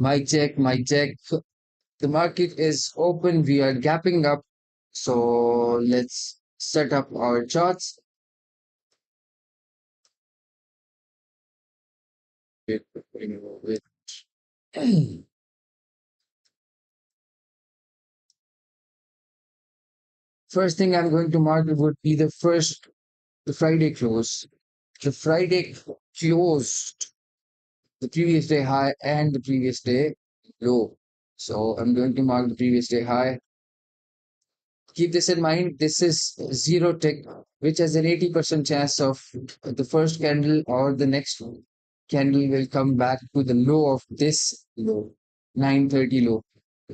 Mic check, mic check. The market is open. We are gapping up. So let's set up our charts. Wait, wait, wait. First thing I'm going to mark would be the Friday close. The Friday closed the previous day high and the previous day low. So I'm going to mark the previous day high. Keep this in mind. This is zero tick, which has an 80% chance of the first candle or the next candle will come back to the low of this low, 930 low.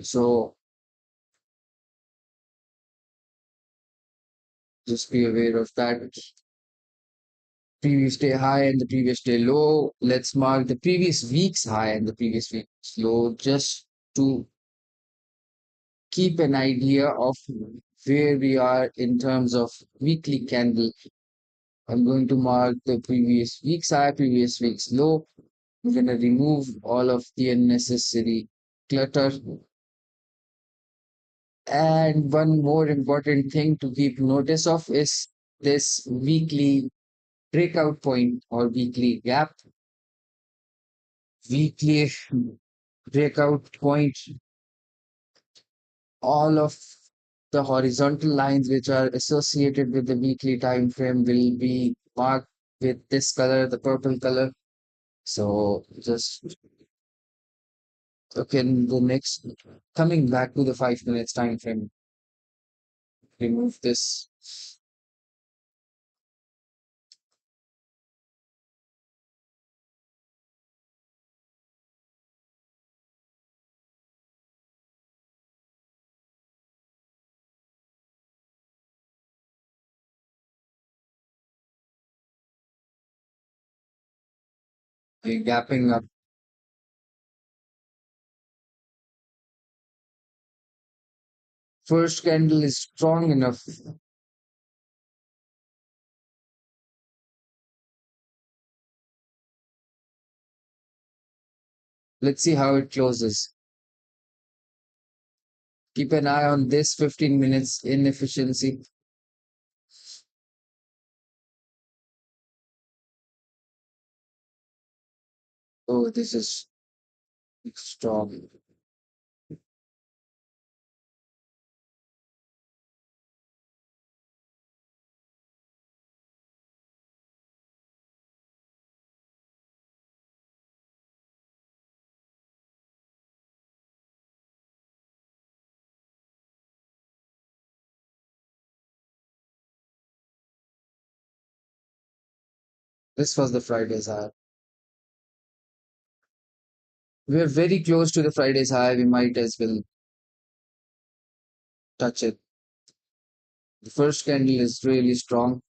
So just be aware of that. Previous day high and the previous day low. Let's mark the previous week's high and the previous week's low just to keep an idea of where we are in terms of weekly candle. I'm going to mark the previous week's high, previous week's low. I'm going to remove all of the unnecessary clutter. And one more important thing to keep notice of is this weekly breakout point or weekly gap. Weekly breakout point, all of the horizontal lines which are associated with the weekly time frame will be marked with this color, the purple color. So just okay, the next coming back to the 5 minutes time frame, remove this. We're gapping up. First candle is strong enough. Let's see how it closes. Keep an eye on this 15 minutes inefficiency. Oh, this is strong. This was the Friday's high. We're very close to the Friday's high. We might as well touch it. The first candle is really strong.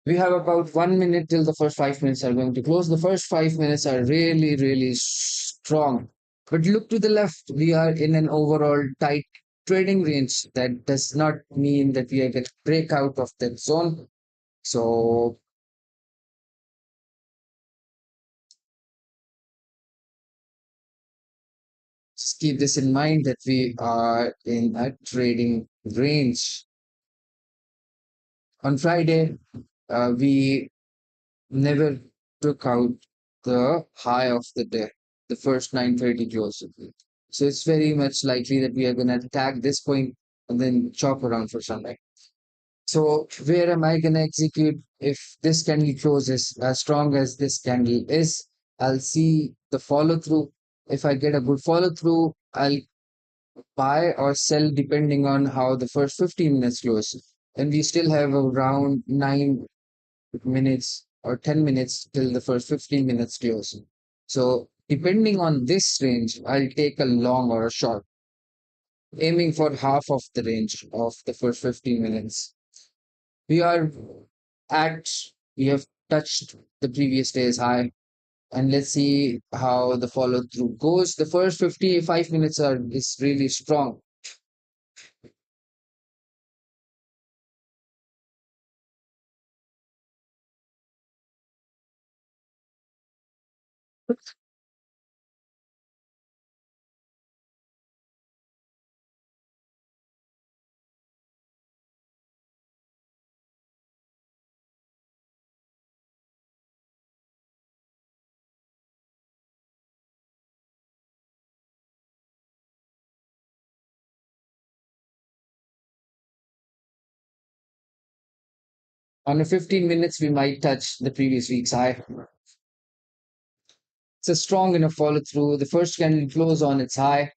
We have about 1 minute till the first 5 minutes are going to close. The first 5 minutes are really, really strong. But look to the left. We are in an overall tight trading range. That does not mean that we are going to break out of that zone. So just keep this in mind that we are in a trading range. On Friday, we never took out the high of the day, the first 930 close. So it's very much likely that we are going to attack this point and then chop around for some time. So where am I going to execute? If this candle closes as strong as this candle is, I'll see the follow through. If I get a good follow through, I'll buy or sell depending on how the first 15 minutes close. and we still have around 9 minutes or 10 minutes till the first 15 minutes close. So depending on this range, I'll take a long or a short, aiming for half of the range of the first 15 minutes. We are at, we have touched the previous day's high, and let's see how the follow through goes. The first 55 minutes are is really strong. On a 15 minutes, we might touch the previous week's high. It's a strong enough follow through. The first candle close on its high.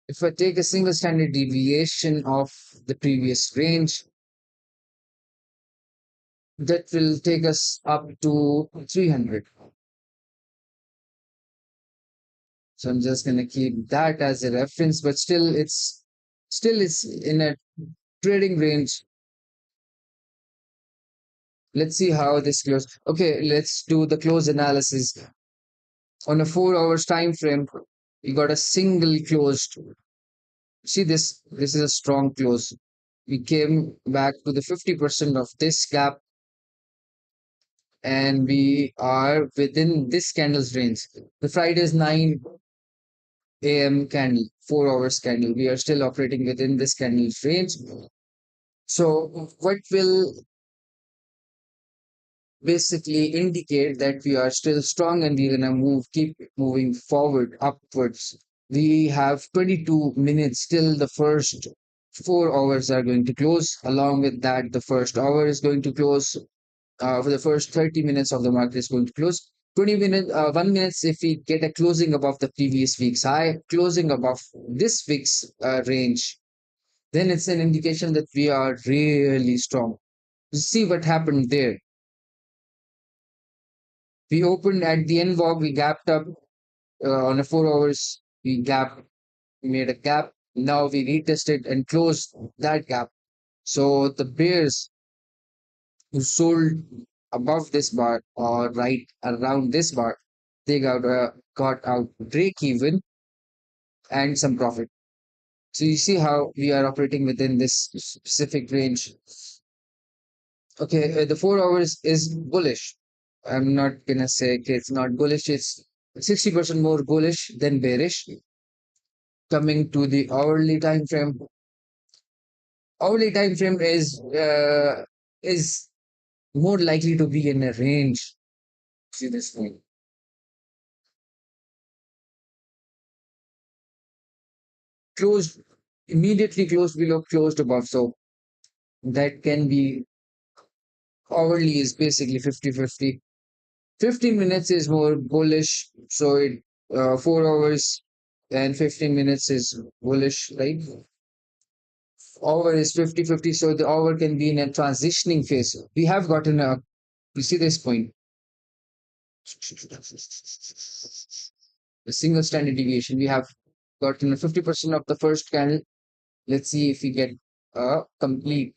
If I take a single standard deviation of the previous range, that will take us up to 300. So I'm just going to keep that as a reference, but still it's in a trading range. Let's see how this goes. Okay, let's do the close analysis. On a 4 hours time frame, we got a single closed. See this, this is a strong close. We came back to the 50% of this gap, and we are within this candle's range. The Friday's 9 a.m. candle, 4 hours candle. We are still operating within this candle's range. So what will basically indicate that we are still strong and we're gonna keep moving forward upwards. We have 22 minutes till the first 4 hours are going to close. Along with that, the first hour is going to close. For the first 30 minutes of the market is going to close. 20 minutes, 1 minute if we get a closing above the previous week's high, closing above this week's range, then it's an indication that we are really strong. See what happened there. We opened at the end walk, we gapped up on a 4 hours, we made a gap. Now we retested and closed that gap. So the bears who sold above this bar or right around this bar, they got out break even and some profit. So you see how we are operating within this specific range. Okay, the 4 hours is bullish. I'm not gonna say okay, it's not bullish. It's 60% more bullish than bearish. Coming to the hourly time frame is more likely to be in a range. See this thing. Closed immediately closed below, closed above. So that can be hourly is basically 50-50. 15 minutes is more bullish. So 4 hours and 15 minutes is bullish, right? Hour is 50-50. So the hour can be in a transitioning phase. We have gotten you see this point. The single standard deviation. We have gotten 50% of the first candle. Let's see if we get a complete.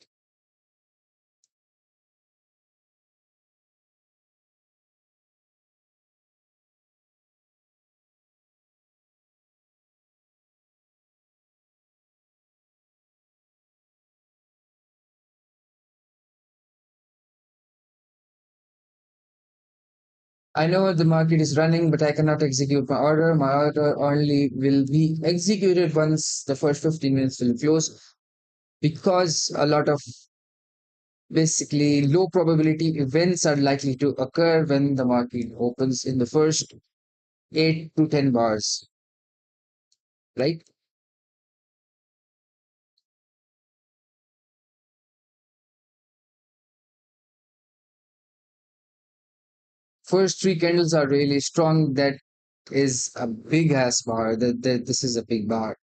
I know the market is running, but I cannot execute my order. My order only will be executed once the first 15 minutes will close because a lot of basically low probability events are likely to occur when the market opens in the first 8 to 10 bars, right? First three candles are really strong. That is a big ass bar. That this is a big bar.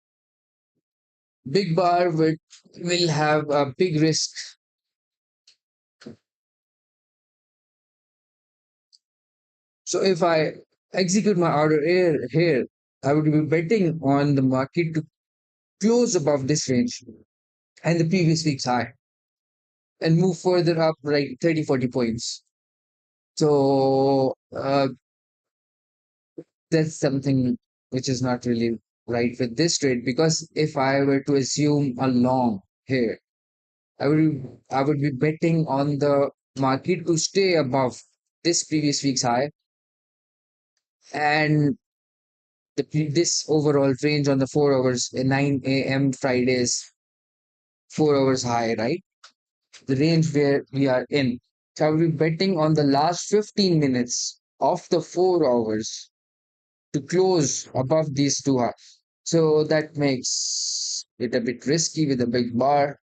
Big bar will have a big risk. So if I execute my order here, I would be betting on the market to close above this range and the previous week's high and move further up like 30, 40 points. So that's something which is not really right with this trade because if I were to assume a long here, I would be betting on the market to stay above this previous week's high and this overall range on the 4 hours 9 a.m. Fridays 4 hours high, right? The range where we are in. So I will be betting on the last 15 minutes of the 4 hours to close above these two highs. So that makes it a bit risky with a big bar.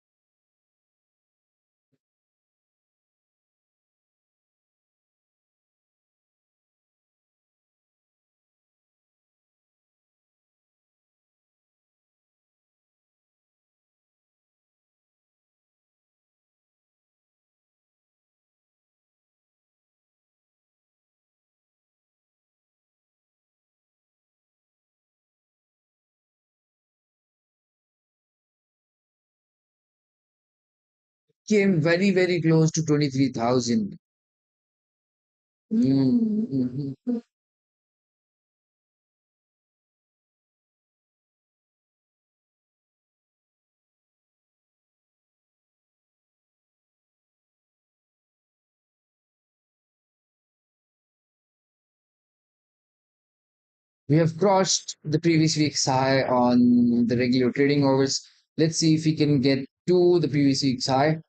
Came very, very close to 23,000. Mhm. We have crossed the previous week's high on the regular trading hours. Let's see if we can get to the previous week's high.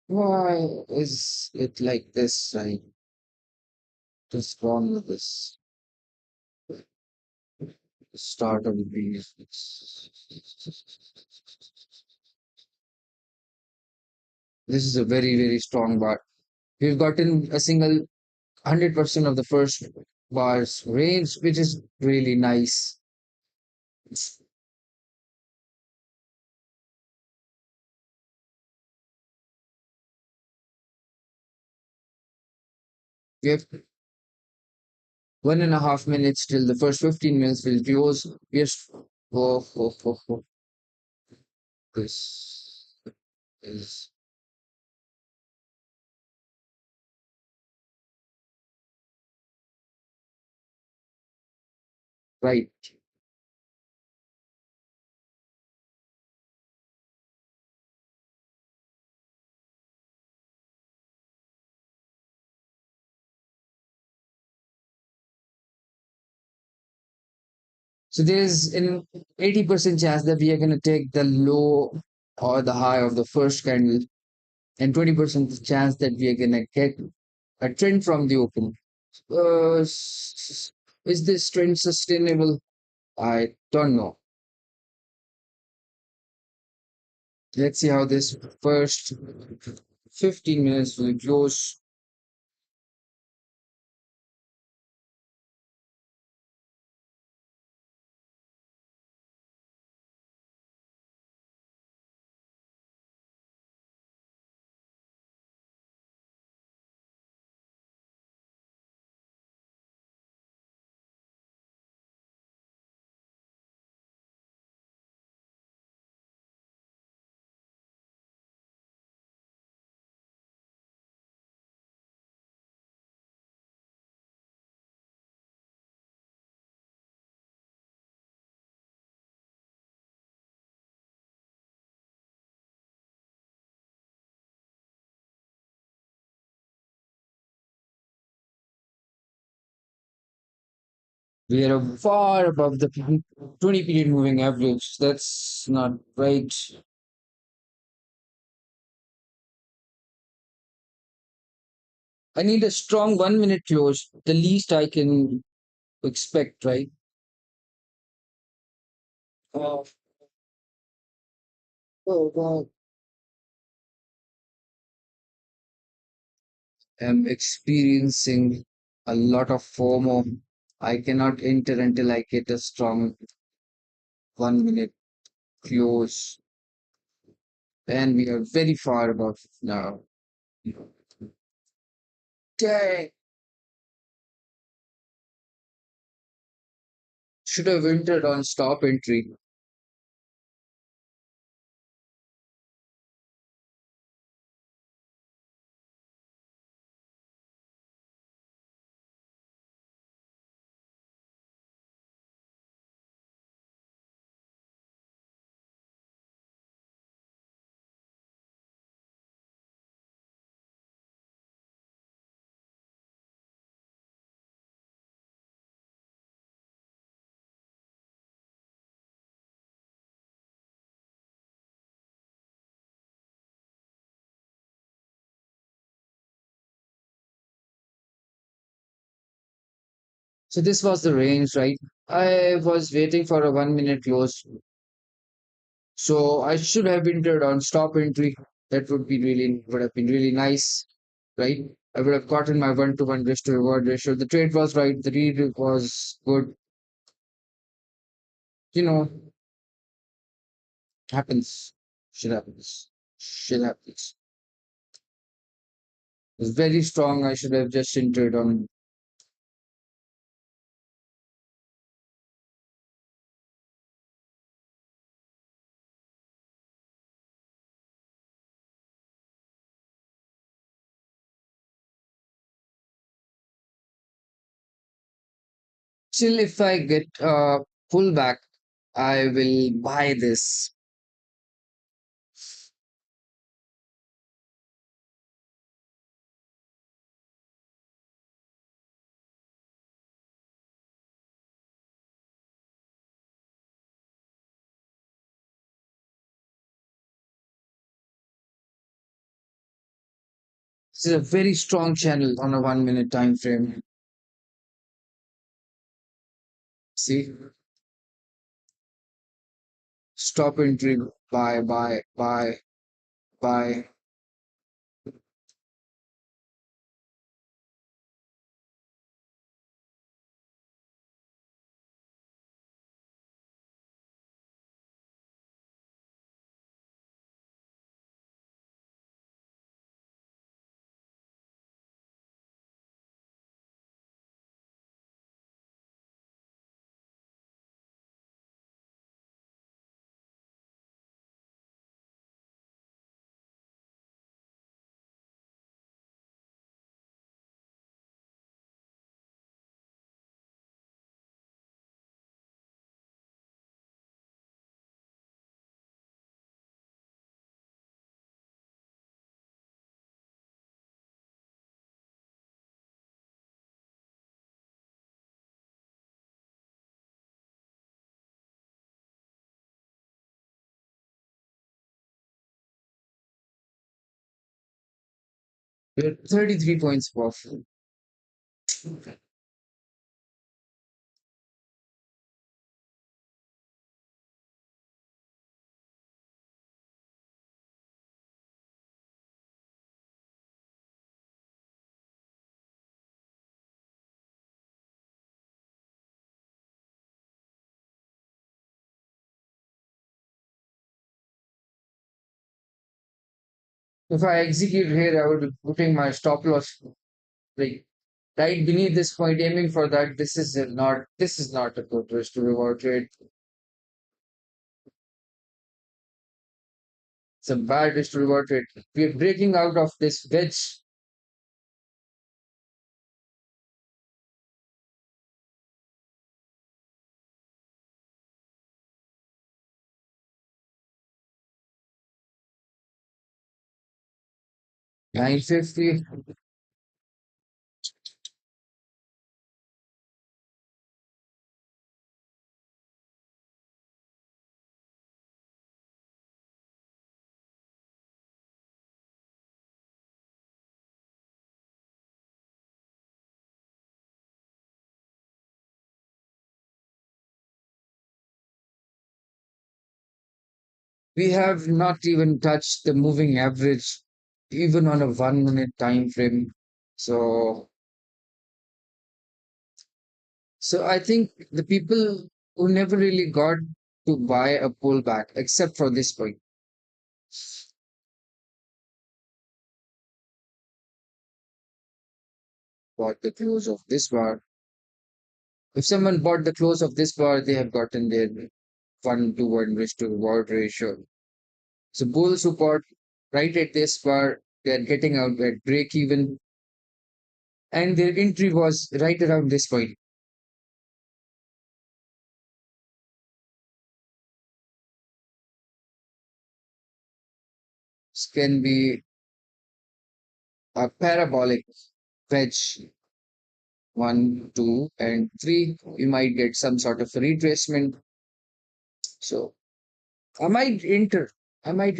Why is it like this? I just wrong with this start of the previous week's. This is a very, very strong bar. We've gotten a single 100% of the first bar's range, which is really nice. We have 1.5 minutes till the first 15 minutes will close. We are. Oh. This is right. So there's an 80% chance that we are going to take the low or the high of the first candle, and 20% chance that we are going to get a trend from the open. Is this trend sustainable? I don't know. Let's see how this first 15 minutes will close. We are far above the 20 period moving average. That's not right. I need a strong 1 minute close, the least I can expect, right? Oh, oh God. I'm experiencing a lot of FOMO. I cannot enter until I get a strong 1 minute close. And we are very far above now. Dang. Should have entered on stop entry. So this was the range, right? I was waiting for a 1 minute close. So I should have entered on stop entry. That would have been really nice, right? I would have gotten my 1 to 1 risk to reward ratio. The trade was right. The read was good. You know, happens. Shit happens. Shit happens. It was very strong. I should have just entered on. Still, if I get a pullback, I will buy this. This is a very strong channel on a 1 minute time frame. See, stop entry, buy, buy, buy, buy. We're 33 points off. If I execute here, I would be putting my stop loss like right beneath this point, aiming for that. This is not a good risk to reward trade. It's a bad risk to reward trade. We're breaking out of this wedge. 950. We have not even touched the moving average, even on a 1 minute time frame. So, so I think the people who never really got to buy a pullback, except for this point, bought the close of this bar. If someone bought the close of this bar, they have gotten their 1 to 1 risk to reward ratio. So bulls who bought right at this bar, they're getting out at break even, and their entry was right around this point. This can be a parabolic wedge 1, 2, and 3. You might get some sort of retracement. So I might enter. I might.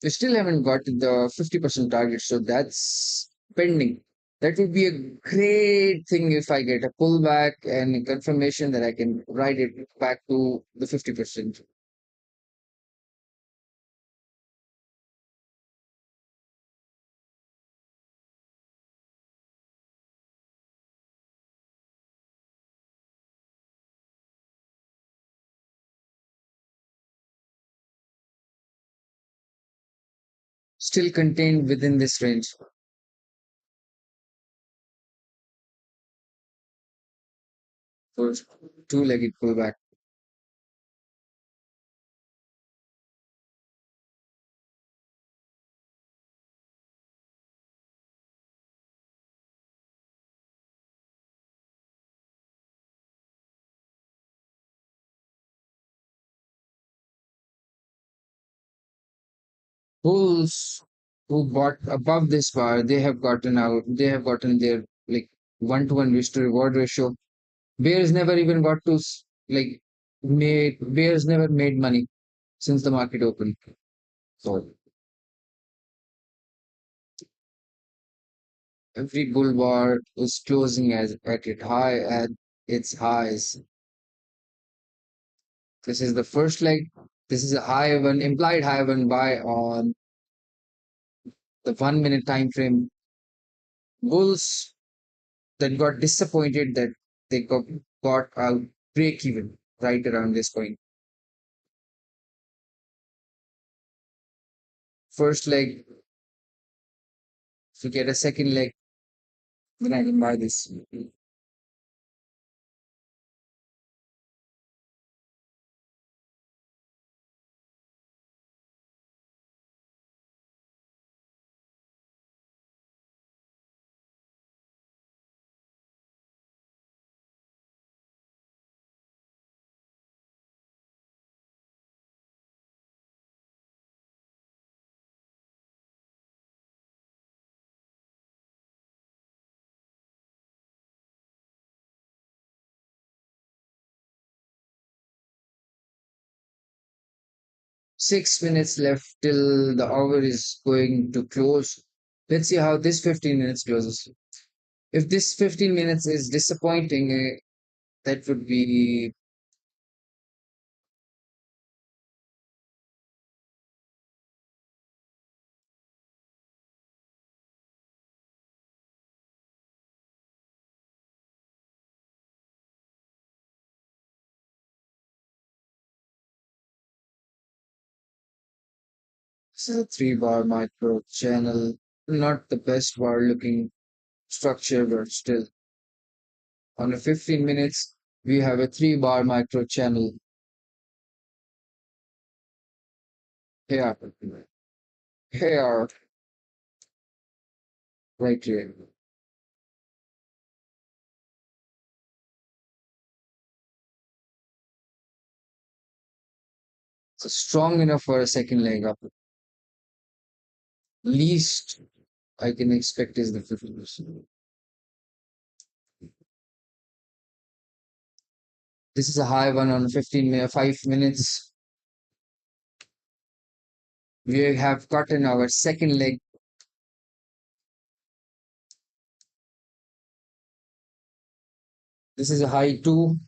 We still haven't got the 50% target, so that's pending. That would be a great thing if I get a pullback and a confirmation that I can ride it back to the 50%. Still contained within this range for two-legged pullback. Bulls who bought above this bar, they have gotten out. They have gotten their like 1 to 1 risk to reward ratio. Bears never even got to like made Bears never made money since the market opened. So every bull bar is closing as at it high at its highs. This is the first leg. This is a high one, implied high one buy on the 1 minute time frame. Bulls that got disappointed that they got out break even right around this point. First leg, if you get a second leg, then I can buy this. 6 minutes left till the hour is going to close. Let's see how this 15 minutes closes. If this 15 minutes is disappointing, that would be this is a 3 bar micro channel. Not the best bar looking structure, but still. On a 15 minutes, we have a 3 bar micro channel here, here, right here. So strong enough for a second leg up. Least I can expect is the 50%. This is a high one on 5 minutes. We have gotten our second leg. This is a high two.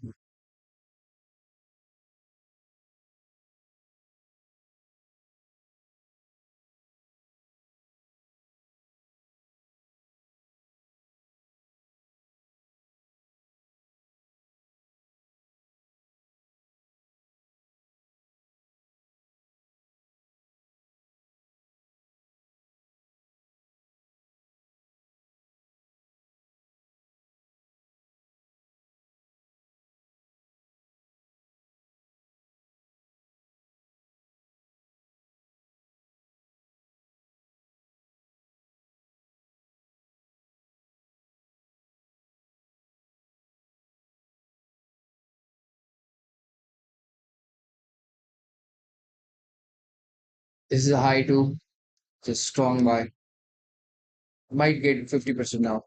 This is a high too. Just strong buy. Might get 50% now.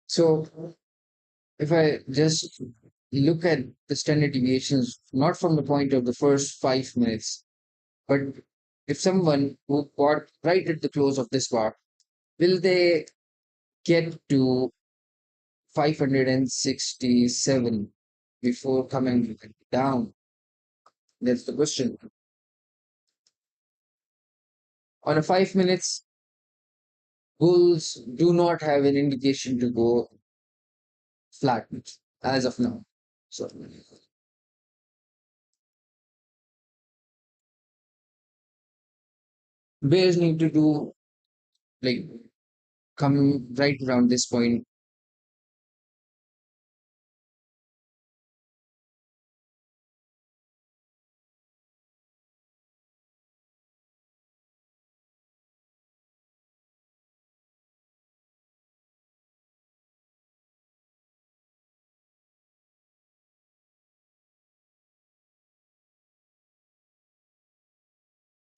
So if I just look at the standard deviations, not from the point of the first 5 minutes, but if someone who bought right at the close of this bar, will they get to 567 before coming down? That's the question. On a 5 minutes, bulls do not have an indication to go flat as of now. So bears need to do like come right around this point.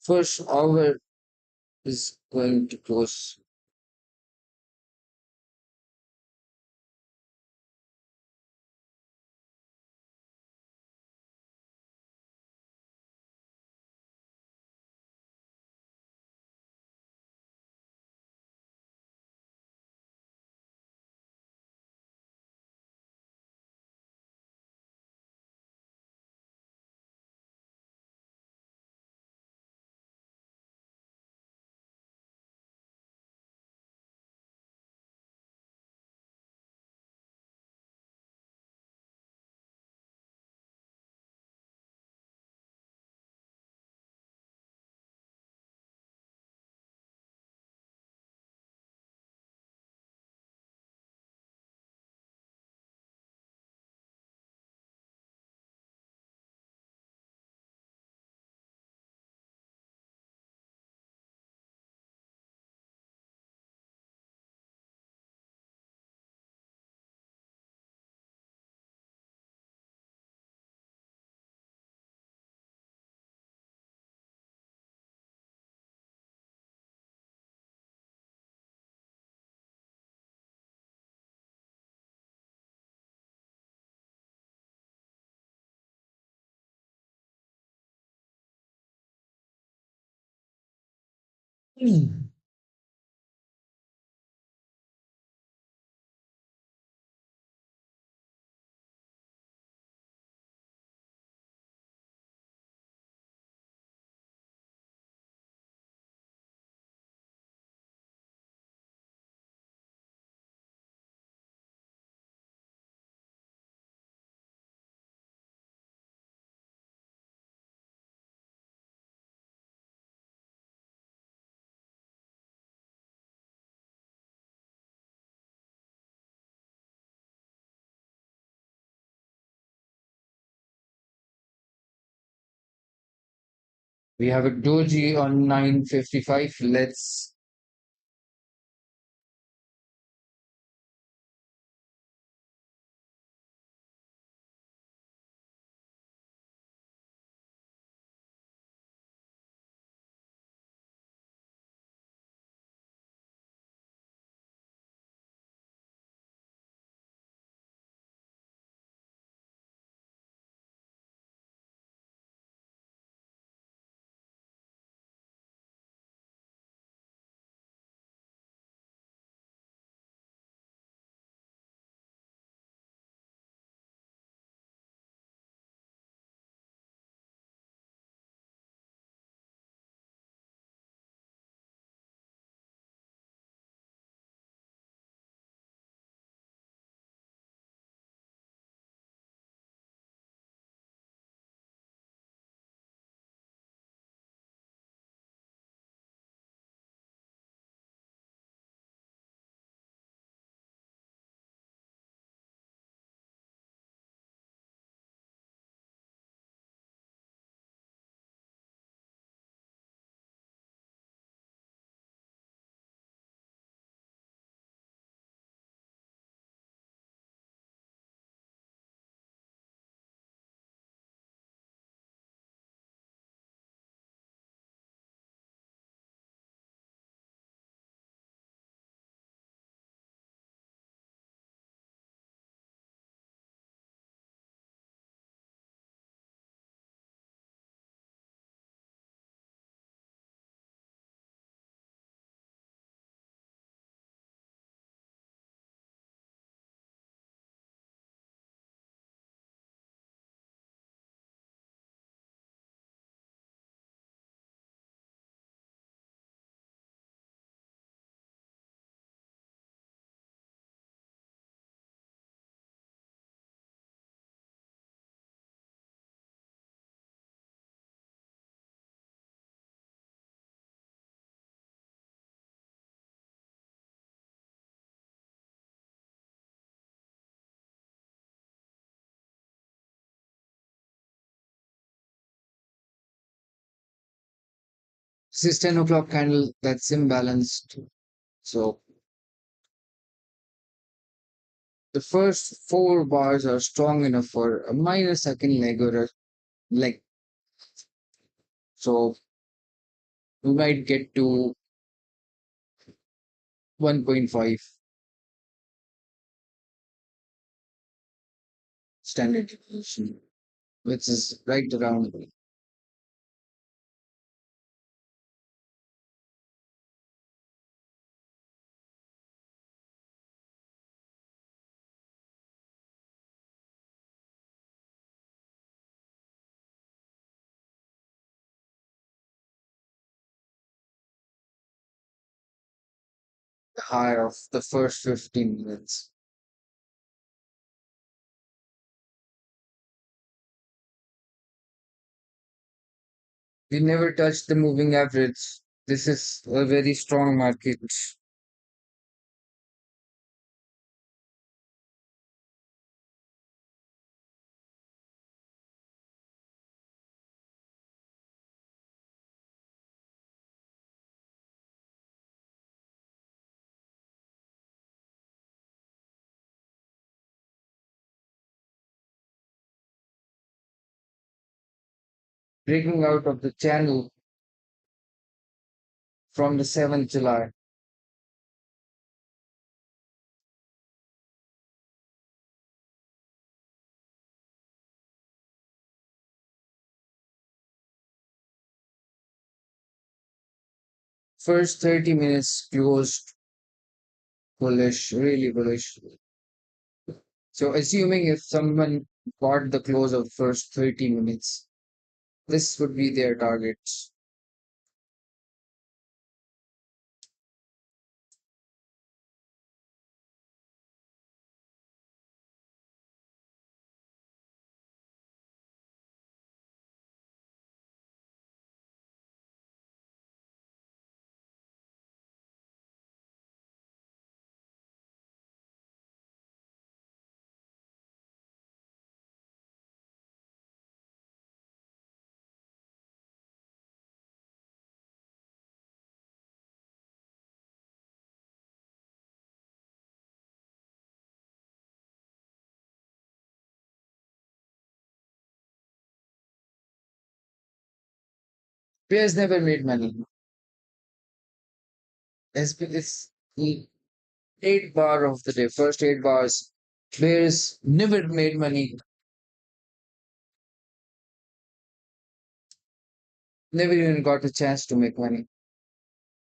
First hour is going to close. Hmm. We have a doji on 955. Let's This is 10 o'clock candle that's imbalanced. So the first four bars are strong enough for a minor second leg or a leg. So we might get to 1.5 standard deviation, which is right around the high of the first 15 minutes. We never touched the moving average. This is a very strong market. Breaking out of the channel from the 7th July. First 30 minutes closed bullish, really bullish. So assuming if someone bought the close of first 30 minutes, this would be their targets. Players never made money. It's the 8 bar of the day, first 8 bars. Players never made money, never even got a chance to make money.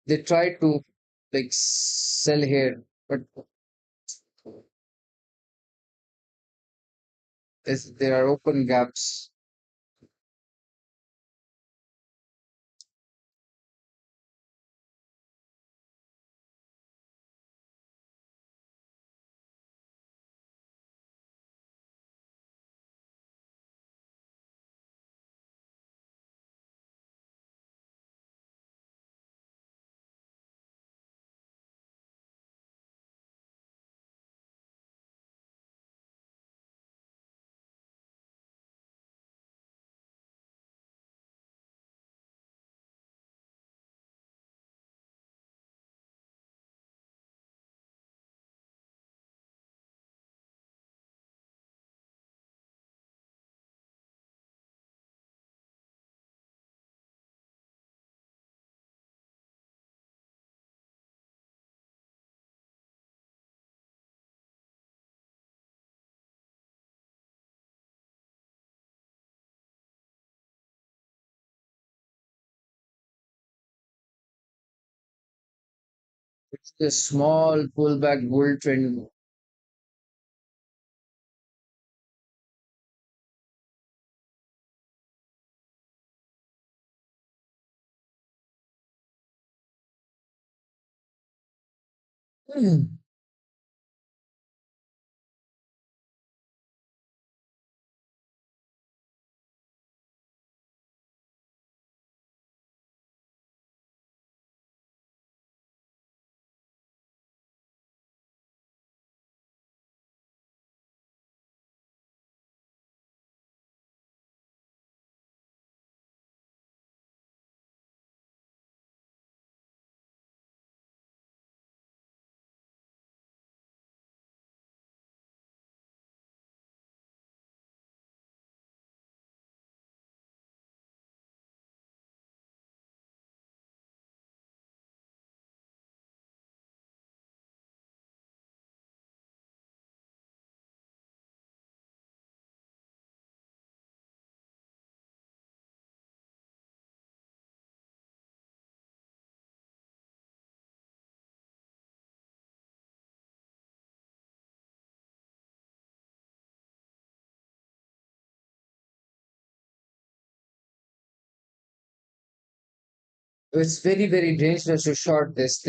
They tried to like sell here, but there are open gaps. It's a small pullback bull trend. Hmm. It's very, very dangerous to short this.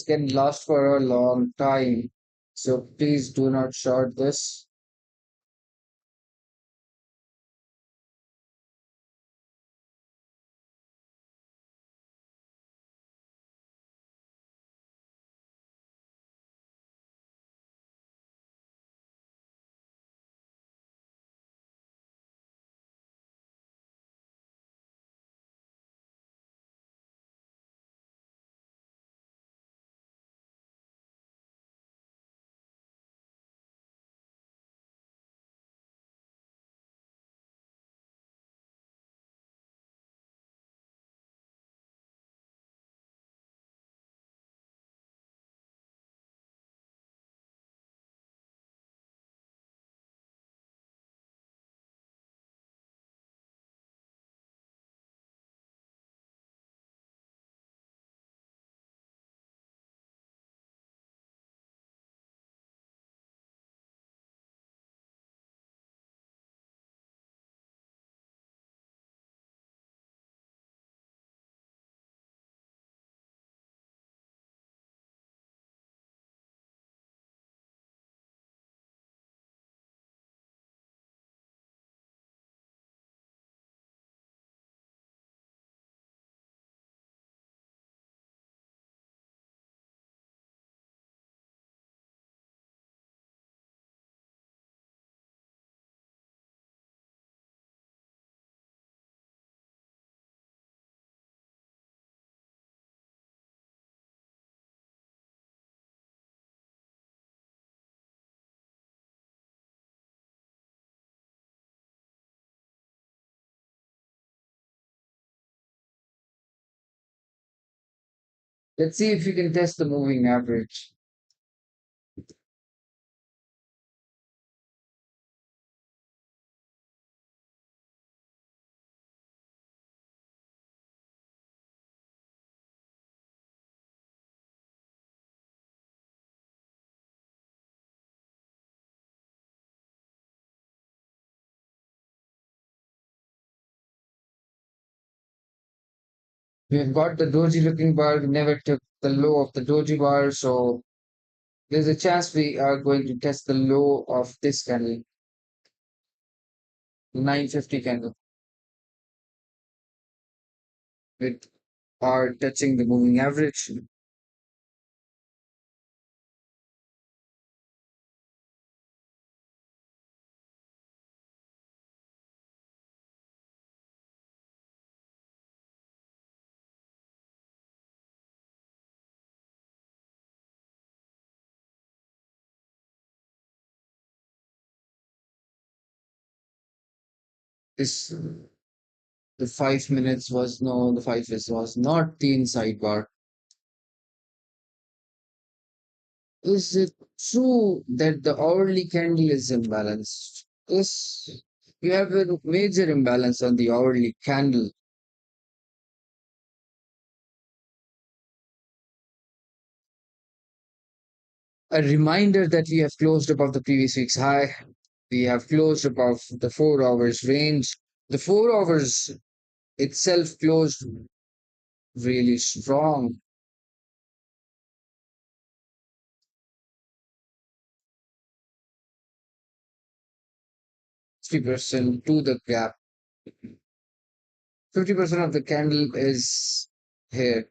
Can last for a long time. So please do not short this. Let's see if you can test the moving average. We've got the doji looking bar. We never took the low of the doji bar, so there's a chance we are going to test the low of this candle, 950 candle, with are touching the moving average. This the 5 minutes was no, the 5 minutes was not the inside bar. Is it true that the hourly candle is imbalanced? Yes, you have a major imbalance on the hourly candle. A reminder that we have closed above the previous week's high. We have closed above the 4 hours range. The 4 hours itself closed really strong, 50% to the gap. 50% of the candle is here.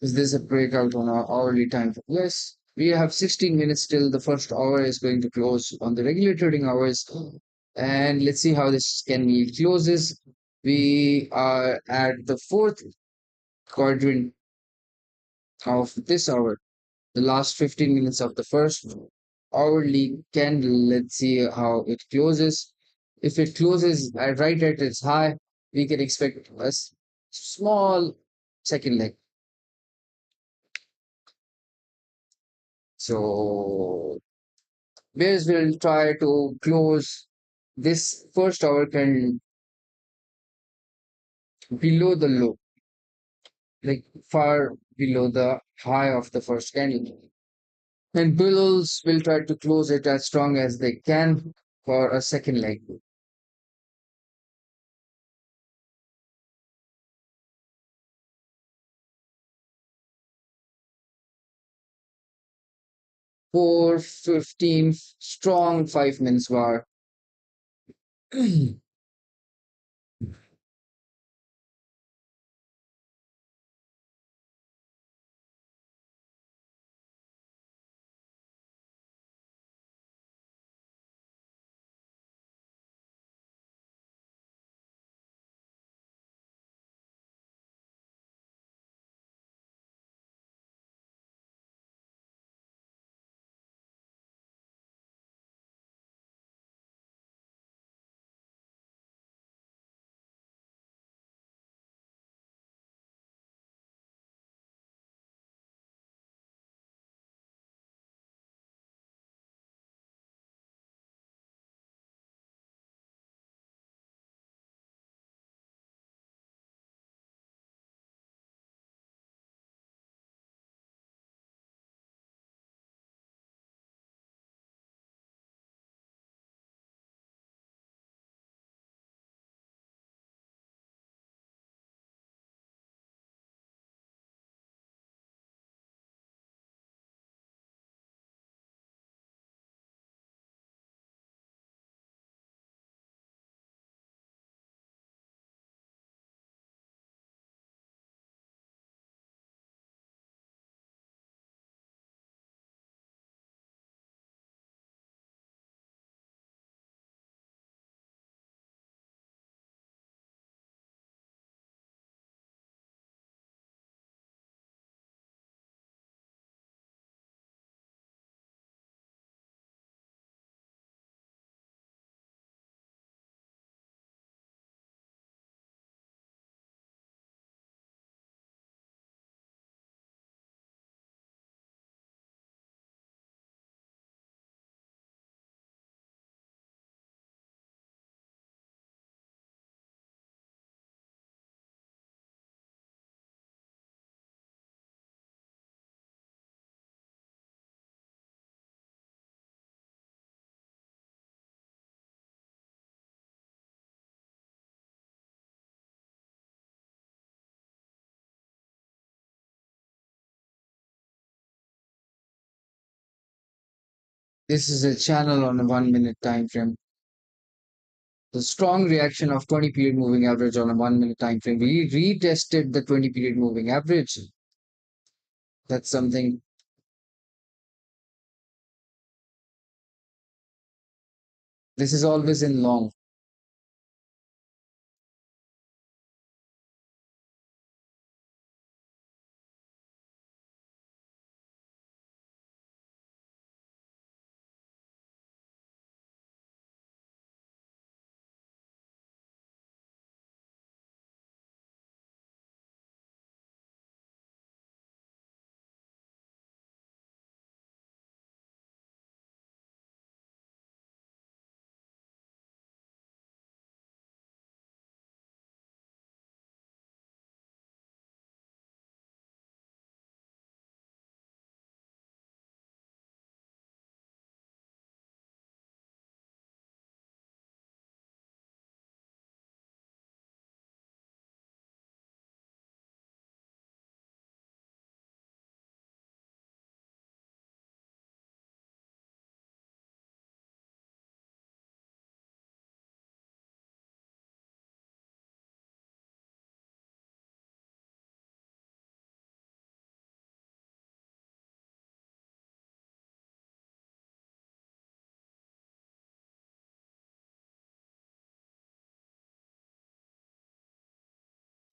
Is this a breakout on our hourly time frame? Yes, we have 16 minutes till the first hour is going to close on the regular trading hours. And let's see how this candle closes. We are at the fourth quadrant of this hour, the last 15 minutes of the first hourly candle. Let's see how it closes. If it closes right at its high, we can expect a small second leg. So bears will try to close this first hour candle below the low, like far below the high of the first candle. And bulls will try to close it as strong as they can for a second leg. 4:15 strong 5 minutes bar. This is a channel on a 1 minute time frame. The strong reaction of 20 period moving average on a 1 minute time frame. We retested the 20 period moving average. That's something. This is always in long.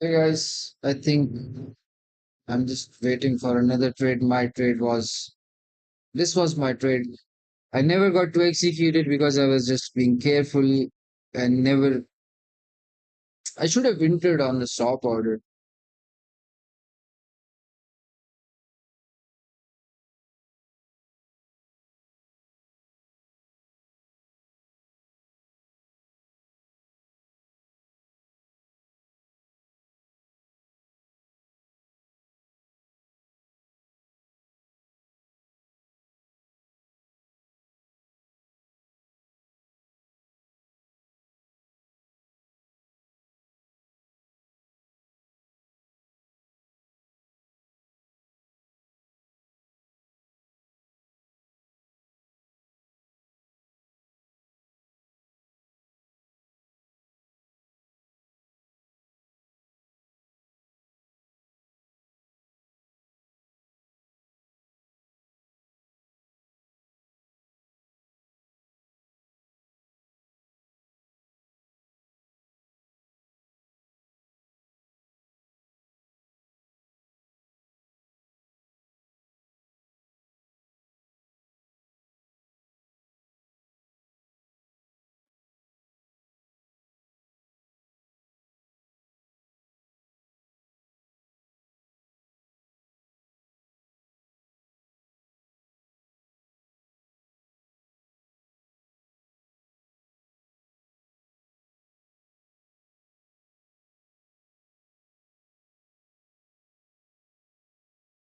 Hey guys, I think I'm just waiting for another trade. This was my trade. I never got to execute it because I was just being careful and never, I should have entered on the stop order.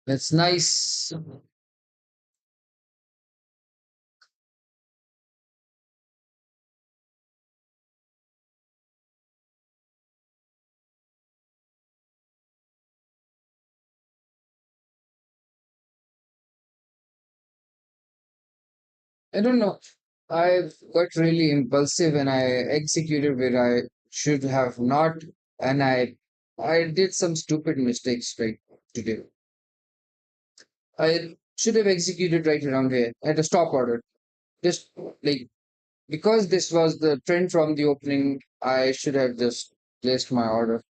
That's nice. I don't know. I got really impulsive and I executed where I should have not, and I did some stupid mistakes right today. I should have executed right around here at a stop order. Just like because this was the trend from the opening, I should have just placed my order.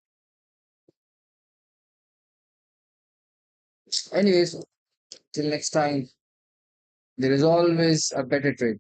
Anyways, till next time, there is always a better trade.